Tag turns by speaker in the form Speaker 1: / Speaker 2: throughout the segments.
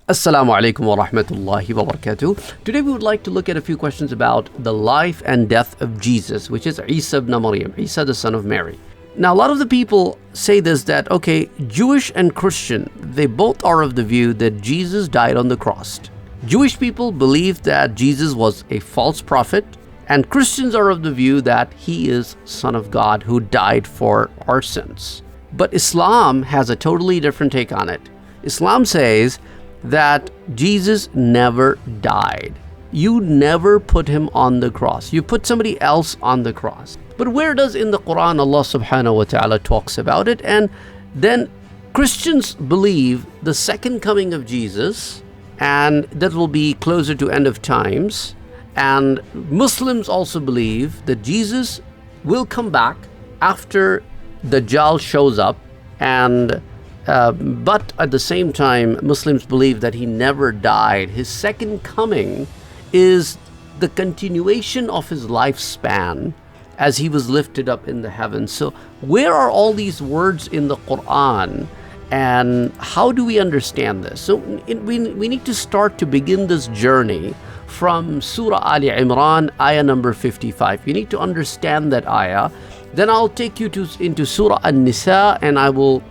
Speaker 1: Assalamu alaikum wa rahmatullahi wa barakatuh. Today we would like to look at a few questions about the life and death of Jesus, which is Isa ibn Maryam, Isa the son of Mary. Now, a lot of the people say this, that, okay, Jewish and Christian, they both are of the view that Jesus died on the cross. Jewish people believe that Jesus was a false prophet, and Christians are of the view that he is Son of God who died for our sins. But Islam has a totally different take on it. Islam says that Jesus never died. You never put him on the cross. You put somebody else on the cross. But where does in the Quran Allah subhanahu wa ta'ala talks about it? And then Christians believe the second coming of Jesus, and that will be closer to end of times. And Muslims also believe that Jesus will come back after Dajjal shows up, and but at the same time, Muslims believe that he never died. His second coming is the continuation of his lifespan as he was lifted up in the heavens. So where are all these words in the Quran, and how do we understand this? So we need to start to begin this journey from Surah Al-Imran, ayah number 55. You need to understand that ayah. Then I'll take you into Surah An-Nisa, and I will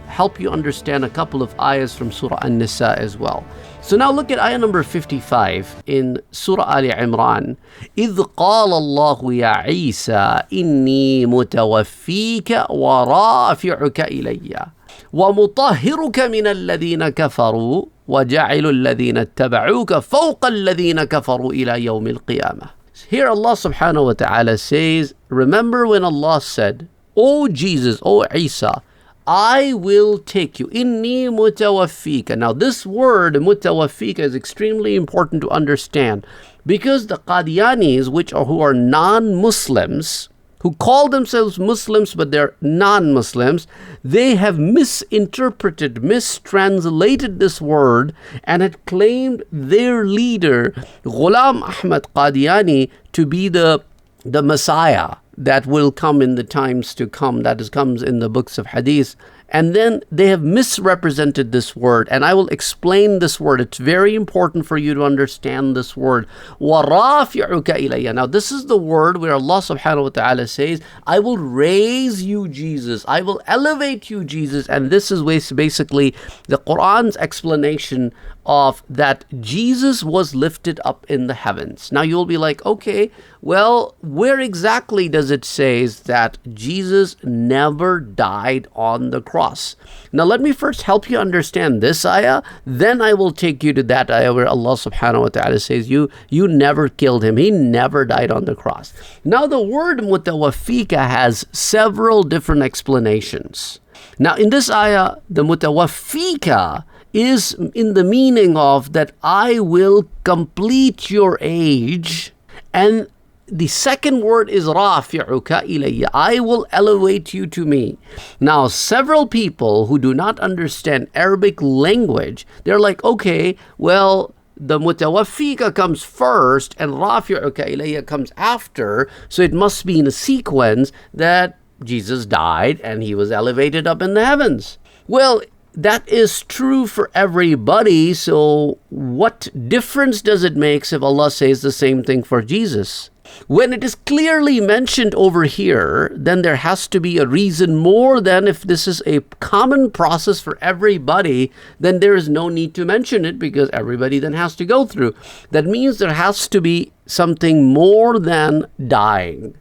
Speaker 1: help you understand a couple of ayahs from Surah An-Nisa as well. So now look at ayah number 55 in Surah Al-Imran. إِذْ قَالَ اللَّهُ يَا عِيسَى إِنِّي مُتَوَفِّيكَ وَرَافِعُكَ إِلَيَّ وَمُطَهِّرُكَ مِنَ الَّذِينَ كَفَرُوا وَجَعِلُ الَّذِينَ اتَّبَعُوكَ فَوْقَ الَّذِينَ كَفَرُوا إِلَى يَوْمِ الْقِيَامَةِ. Here Allah subhanahu wa ta'ala says, remember when Allah said, O Jesus, O Isa, I will take you. Inni mutawaffika. Now this word mutawaffika is extremely important to understand, because the Qadianis, who are non-Muslims, who call themselves Muslims but they're non-Muslims, they have misinterpreted, mistranslated this word, and had claimed their leader, Ghulam Ahmad Qadiani, to be the Messiah that will come in the times to come, comes in the books of hadith. And then they have misrepresented this word, and I will explain this word. It's very important for you to understand this word. وَرَافِعُكَ إِلَيَّ. Now this is the word where Allah subhanahu wa ta'ala says, I will raise you, Jesus. I will elevate you, Jesus. And this is basically the Quran's explanation of that Jesus was lifted up in the heavens. Now you'll be like, okay, well, where exactly does it say that Jesus never died on the cross? Now let me first help you understand this ayah, then I will take you to that ayah where Allah subhanahu wa ta'ala says, you never killed him, he never died on the cross. Now the word mutawaffika has several different explanations. Now in this ayah, the mutawaffika is in the meaning of that I will complete your age, and the second word is rafi'uka ilayya. I will elevate you to me. Now, several people who do not understand Arabic language, they're like, okay, well, the mutawaffika comes first and rafi'uka ilayya comes after, so it must be in a sequence that Jesus died and he was elevated up in the heavens. Well, that is true for everybody, so what difference does it make if Allah says the same thing for Jesus? When it is clearly mentioned over here, then there has to be a reason more than if this is a common process for everybody, then there is no need to mention it because everybody then has to go through. That means there has to be something more than dying.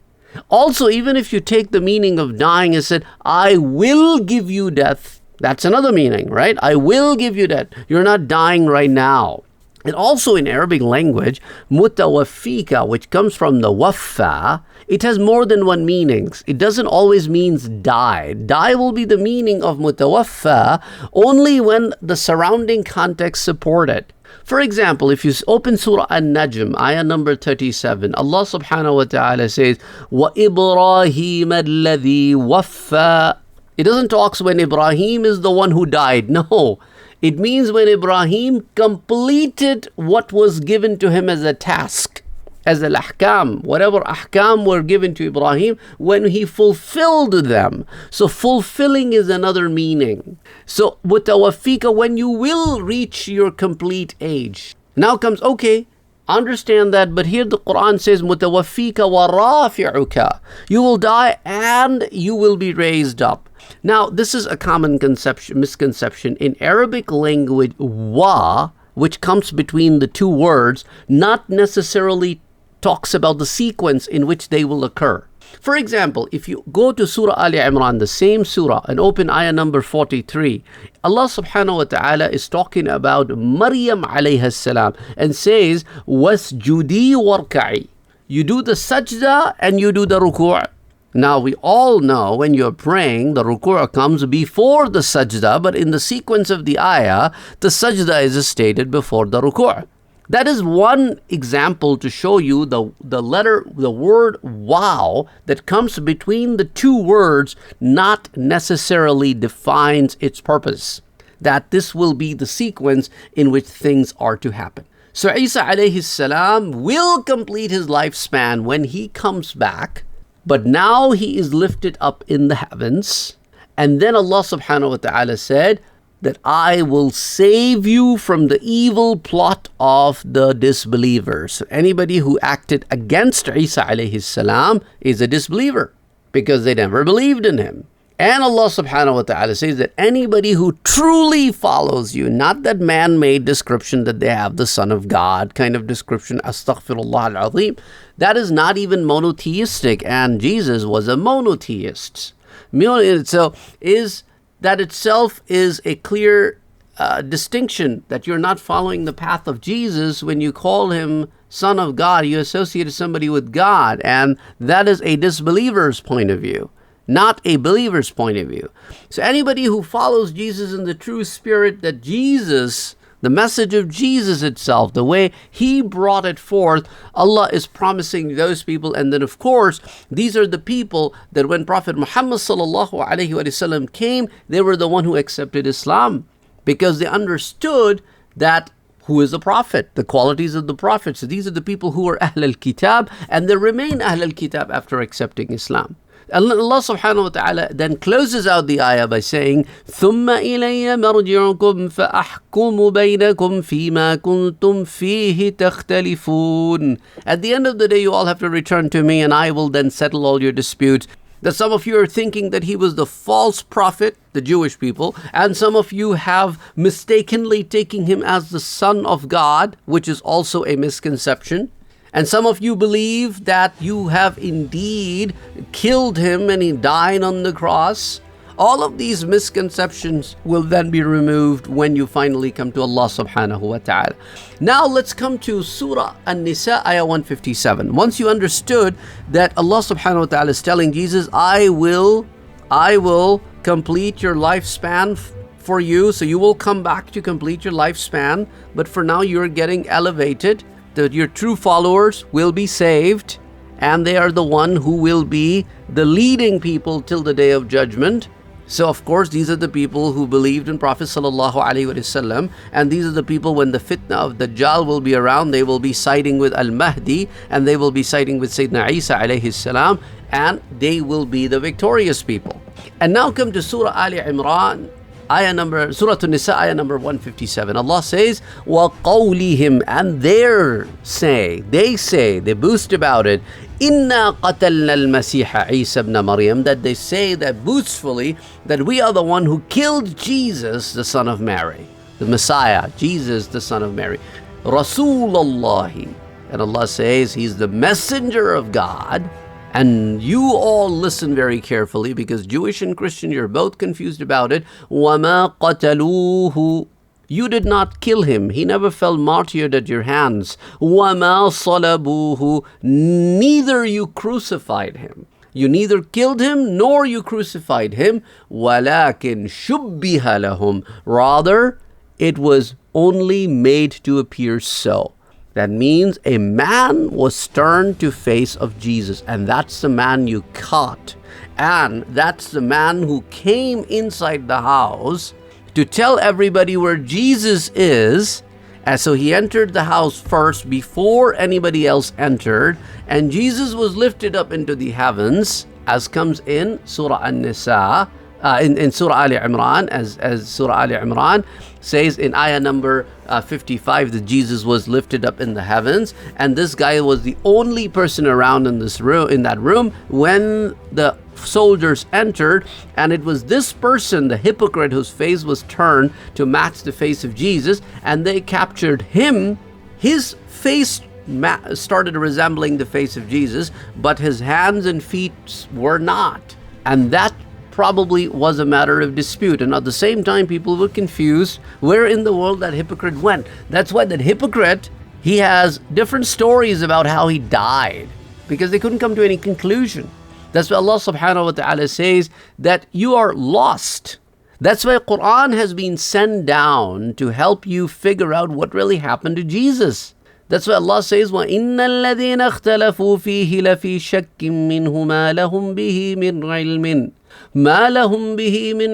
Speaker 1: Also, even if you take the meaning of dying and said, I will give you death, that's another meaning, right? I will give you death. You're not dying right now. And also in Arabic language, mutawaffika, which comes from the waffa, it has more than one meaning. It doesn't always mean die. Die will be the meaning of mutawaffa only when the surrounding context support it. For example, if you open Surah An-Najm, ayah number 37, Allah subhanahu wa ta'ala says, وَإِبْرَاهِيمَ الَّذِي وَفَّى. It doesn't talk when Ibrahim is the one who died. No. It means when Ibrahim completed what was given to him as a task. as al-ahkam, whatever ahkam were given to Ibrahim when he fulfilled them. So fulfilling is another meaning. So mutawaffika, when you will reach your complete age. Now comes, okay, understand that, but here the Quran says mutawaffika wa rafi'uka. You will die and you will be raised up. Now, this is a common misconception. In Arabic language, wa, which comes between the two words, not necessarily talks about the sequence in which they will occur. For example, if you go to Surah Al-Imran, the same surah, and open ayah number 43, Allah subhanahu wa ta'ala is talking about Maryam alayha salam and says, "Wasjudi warka'i." You do the sajda and you do the ruku'. Now, we all know when you're praying, the ruku' comes before the sajda, but in the sequence of the ayah, the sajda is stated before the ruku'. That is one example to show you the word wow that comes between the two words not necessarily defines its purpose. That this will be the sequence in which things are to happen. So Isa alayhi salam will complete his lifespan when he comes back. But now he is lifted up in the heavens. And then Allah subhanahu wa ta'ala said that I will save you from the evil plot of the disbelievers. Anybody who acted against Isa alayhi salam is a disbeliever because they never believed in him. And Allah subhanahu wa ta'ala says that anybody who truly follows you, not that man-made description that they have the Son of God kind of description, astaghfirullah al-azim, that is not even monotheistic, and Jesus was a monotheist. So that itself is a clear distinction that you're not following the path of Jesus when you call him Son of God. You associate somebody with God, and that is a disbeliever's point of view, not a believer's point of view. So anybody who follows Jesus in the true spirit that Jesus, the message of Jesus itself, the way he brought it forth, Allah is promising those people. And then of course, these are the people that when Prophet Muhammad sallallahu alaihi wasallam came, they were the one who accepted Islam because they understood that who is the prophet, the qualities of the prophet. So these are the people who are Ahl al-Kitab, and they remain Ahl al-Kitab after accepting Islam. Allah subhanahu wa ta'ala then closes out the ayah by saying, ثُمَّ إِلَيَّ مَرْجِعُكُمْ فَأَحْكُمُ بَيْنَكُمْ فِيمَا كُنْتُمْ فِيهِ تَخْتَلِفُونَ. At the end of the day, you all have to return to me, and I will then settle all your disputes. That some of you are thinking that he was the false prophet, the Jewish people, and some of you have mistakenly taken him as the Son of God, which is also a misconception. And some of you believe that you have indeed killed him and he died on the cross. All of these misconceptions will then be removed when you finally come to Allah subhanahu wa ta'ala. Now let's come to Surah An-Nisa, ayah 157. Once you understood that Allah subhanahu wa ta'ala is telling Jesus, I will complete your lifespan for you. So you will come back to complete your lifespan. But for now you're getting elevated. That your true followers will be saved, and they are the one who will be the leading people till the day of judgment. So of course these are the people who believed in Prophet sallallahu alaihi wasallam, and these are the people when the fitna of Dajjal will be around, they will be siding with Al-Mahdi, and they will be siding with Sayyidina Isa alayhi salam, and they will be the victorious people. And now come to Surah Al-Imran, Surah An-Nisa, ayah number 157. Allah says, وَقَوْلِهِمْ, and they boast about it, إِنَّا قَتَلْنَا الْمَسِيحَ عِيسَى ibn Maryam, that they say that boastfully that we are the one who killed Jesus, the son of Mary, the Messiah, Jesus, the son of Mary, Rasulullah. And Allah says he's the messenger of God. And you all listen very carefully, because Jewish and Christian, you're both confused about it. وَمَا قَتَلُوهُ, you did not kill him. He never fell martyred at your hands. وَمَا صَلَبُوهُ, neither you crucified him. You neither killed him nor you crucified him. وَلَكِنْ شُبِّهَ لَهُمْ, rather it was only made to appear so. That means a man was turned to face of Jesus, and that's the man you caught. And that's the man who came inside the house to tell everybody where Jesus is, And so he entered the house first before anybody else entered, and Jesus was lifted up into the heavens, as comes in Surah An-Nisa, in Surah Al-Imran, as Surah Al-Imran says in ayah number 55, that Jesus was lifted up in the heavens, and this guy was the only person around in that room when the soldiers entered, and it was this person, the hypocrite, whose face was turned to match the face of Jesus, and they captured him. His face started resembling the face of Jesus, but his hands and feet were not, and that probably was a matter of dispute. And at the same time, people were confused where in the world that hypocrite went. That's why that hypocrite, he has different stories about how he died, because they couldn't come to any conclusion. That's why Allah subhanahu wa ta'ala says that you are lost. That's why Quran has been sent down to help you figure out what really happened to Jesus. That's why Allah says, وَإِنَّ الَّذِينَ اخْتَلَفُوا فِيهِ لَفِي شَكٍّ مِّنْهُ مَا لَهُم بِهِ مِنْ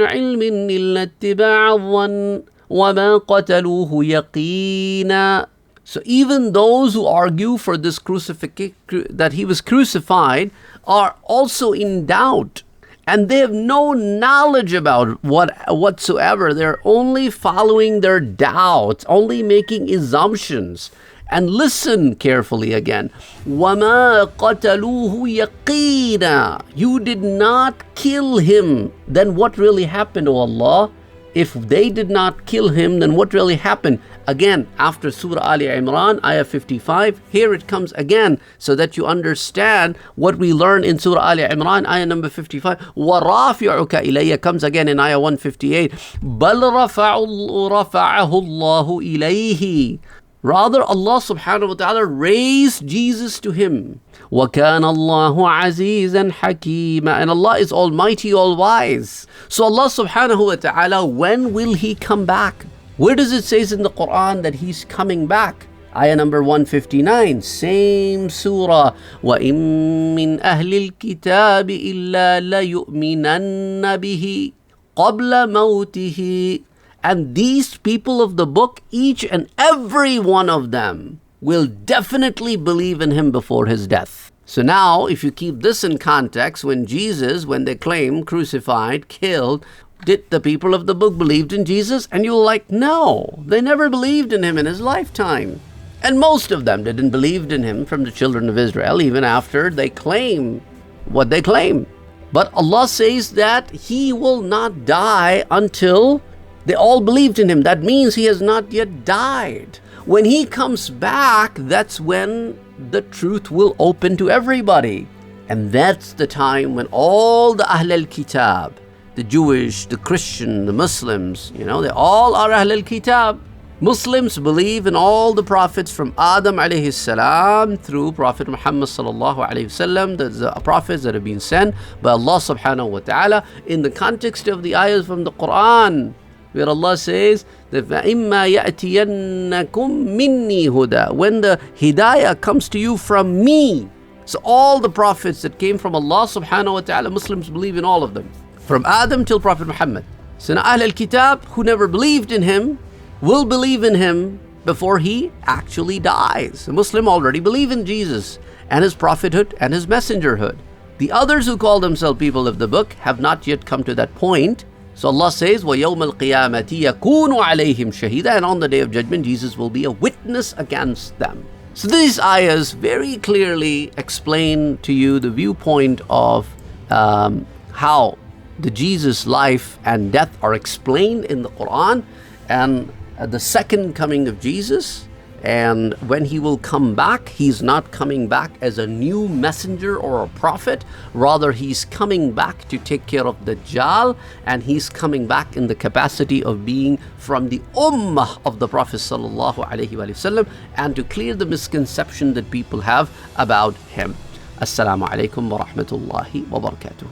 Speaker 1: عِلْمٍ إِلَّا اتِّبَاعَ الظَّنِّ وَمَا قَتَلُوهُ يَقِينًا. So even those who argue for this that he was crucified are also in doubt, and they have no knowledge about whatsoever. They're only following their doubts, only making assumptions. And listen carefully again. وَمَا قَتَلُوهُ يَقِينًا. You did not kill him. Then what really happened, O Allah? If they did not kill him, then what really happened? Again, after Surah Al-Imran, ayah 55, here it comes again, so that you understand what we learn in Surah Al-Imran, ayah number 55. وَرَافِعُكَ إِلَيَّ comes again in ayah 158. بَلْ رَفَعَهُ اللَّهُ إِلَيْهِ. Rather, Allah subhanahu wa ta'ala raised Jesus to him. وَكَانَ اللَّهُ عَزِيزًا حَكِيمًا. And Allah is almighty, all-wise. So Allah subhanahu wa ta'ala, when will he come back? Where does it say in the Quran that he's coming back? Ayah number 159, same surah. وَإِن مِّنْ أَهْلِ الْكِتَابِ إِلَّا لَيُؤْمِنَنَّ بِهِ قَبْلَ مَوْتِهِ. And these people of the book, each and every one of them, will definitely believe in him before his death. So now, if you keep this in context, when they claim crucified, killed, did the people of the book believed in Jesus? And you're like, no, they never believed in him in his lifetime. And most of them didn't believe in him from the children of Israel, even after they claim what they claim. But Allah says that he will not die until they all believed in him. That means he has not yet died. When he comes back, that's when the truth will open to everybody. And that's the time when all the Ahl al-Kitab, the Jewish, the Christian, the Muslims, they all are Ahl al-Kitab. Muslims believe in all the prophets from Adam alayhi salam through Prophet Muhammad sallallahu alayhi wasallam, the prophets that have been sent by Allah subhanahu wa ta'ala in the context of the ayahs from the Quran, where Allah says that فَإِمَّا يَأْتِيَنَّكُمْ مِنِّي هُدَى. When the hidayah comes to you from me. So all the prophets that came from Allah subhanahu wa ta'ala, Muslims believe in all of them, from Adam till Prophet Muhammad. So now Ahl al-Kitab, who never believed in him, will believe in him before he actually dies. A Muslim already believe in Jesus and his prophethood and his messengerhood. The others who call themselves people of the book have not yet come to that point. So Allah says, وَيَوْمَ الْقِيَامَةِ يَكُونُ عَلَيْهِمْ شَهِيدًا. And on the day of judgment, Jesus will be a witness against them. So these ayahs very clearly explain to you the viewpoint of how the Jesus life and death are explained in the Quran, and the second coming of Jesus. And when he will come back, he's not coming back as a new messenger or a prophet. Rather, he's coming back to take care of Dajjal, and he's coming back in the capacity of being from the ummah of the Prophet sallallahu alaihi wasallam, and to clear the misconception that people have about him. Assalamu alaikum wa rahmatullahi wa barakatuh.